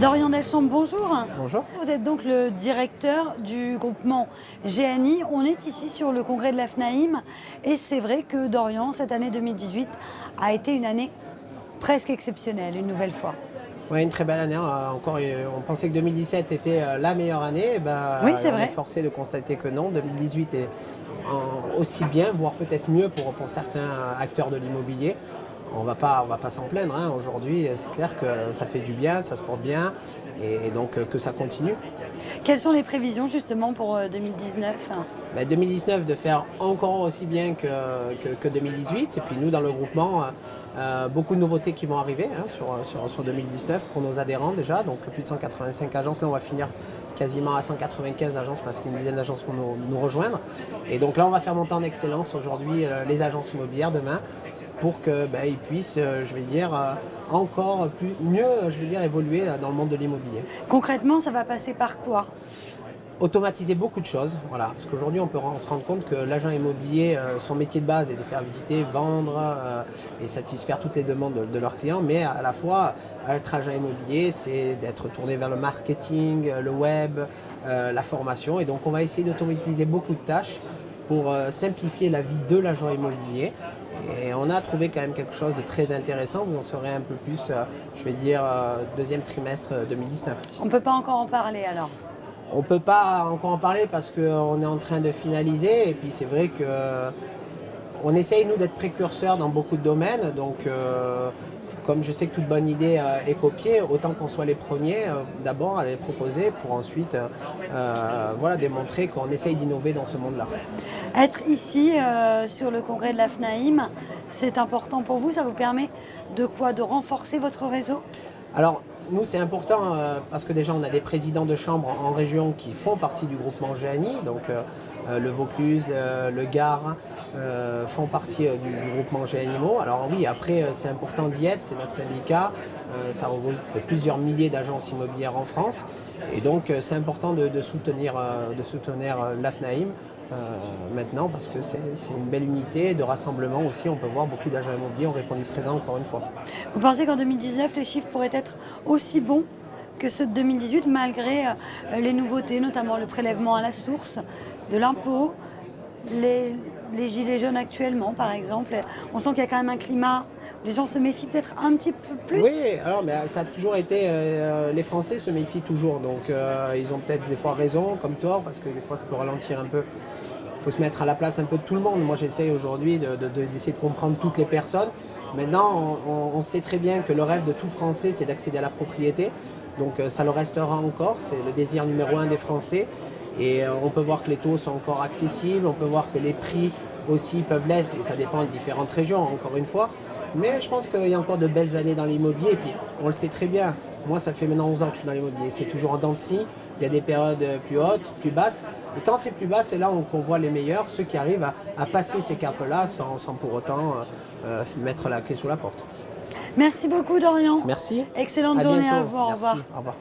Dorian Delchambre, bonjour. Bonjour. Vous êtes donc le directeur du groupement GNI. On est ici sur le congrès de la FNAIM et c'est vrai que Dorian, cette année 2018, a été une année presque exceptionnelle, une nouvelle fois. Oui, une très belle année. Encore, on pensait que 2017 était la meilleure année. Oui, c'est on vrai. est forcé de constater que non. 2018 est aussi bien, voire peut-être mieux pour certains acteurs de l'immobilier. On va pas s'en plaindre, hein. Aujourd'hui, c'est clair que ça fait du bien, ça se porte bien et donc que ça continue. Quelles sont les prévisions justement pour 2019? 2019 de faire encore aussi bien que 2018. Et puis nous, dans le groupement, beaucoup de nouveautés qui vont arriver sur 2019 pour nos adhérents déjà. Donc plus de 185 agences. Là, on va finir quasiment à 195 agences parce qu'une dizaine d'agences vont nous rejoindre. Et donc là, on va faire monter en excellence aujourd'hui les agences immobilières demain pour qu'ils puissent, encore mieux, évoluer dans le monde de l'immobilier. Concrètement, ça va passer par quoi? Automatiser beaucoup de choses, voilà, parce qu'aujourd'hui on se rend compte que l'agent immobilier, son métier de base est de faire visiter, vendre et satisfaire toutes les demandes de leurs clients, mais à la fois être agent immobilier, c'est d'être tourné vers le marketing, le web, la formation, et donc on va essayer d'automatiser beaucoup de tâches pour simplifier la vie de l'agent immobilier. Et on a trouvé quand même quelque chose de très intéressant. Vous en saurez un peu plus, deuxième trimestre 2019. On ne peut pas encore en parler alors? On ne peut pas encore en parler parce qu'on est en train de finaliser. Et puis c'est vrai qu'on essaye, nous, d'être précurseurs dans beaucoup de domaines. Donc, comme je sais que toute bonne idée est copiée, autant qu'on soit les premiers d'abord à les proposer pour ensuite démontrer qu'on essaye d'innover dans ce monde-là. Être ici sur le congrès de la FNAIM, c'est important pour vous? Ça vous permet de quoi? De renforcer votre réseau? Alors, nous, c'est important parce que déjà, on a des présidents de chambres en région qui font partie du groupement GNI. Donc, le Vaucluse, le Gard font partie du groupement GNIMO. Alors oui, après, c'est important d'y être, c'est notre syndicat. Ça regroupe plusieurs milliers d'agences immobilières en France. Et donc, c'est important de soutenir la FNAIM maintenant parce que c'est une belle unité de rassemblement aussi. On peut voir beaucoup d'agents immobiliers ont répondu présent encore une fois. Vous pensez qu'en 2019, les chiffres pourraient être aussi bons que ceux de 2018 malgré les nouveautés, notamment le prélèvement à la source de l'impôt, les gilets jaunes actuellement par exemple? On sent qu'il y a quand même un climat, les gens se méfient peut-être un petit peu plus. Oui, alors mais ça a toujours été, les Français se méfient toujours, donc ils ont peut-être des fois raison comme tort parce que des fois ça peut ralentir un peu. Il faut se mettre à la place un peu de tout le monde. Moi, j'essaye aujourd'hui d'essayer de comprendre toutes les personnes. Maintenant, on sait très bien que le rêve de tout Français, c'est d'accéder à la propriété. Donc, ça le restera encore. C'est le désir numéro un des Français. Et on peut voir que les taux sont encore accessibles. On peut voir que les prix aussi peuvent l'être. Et ça dépend de différentes régions, encore une fois. Mais je pense qu'il y a encore de belles années dans l'immobilier. Et puis, on le sait très bien. Moi, ça fait maintenant 11 ans que je suis dans l'immobilier. C'est toujours en dents de scie. Il y a des périodes plus hautes, plus basses. Et quand c'est plus bas, c'est là qu'on voit les meilleurs, ceux qui arrivent à passer ces caps-là sans pour autant mettre la clé sous la porte. Merci beaucoup Dorian. Merci. Excellente À journée bientôt. à vous. Au Merci. revoir. Au revoir.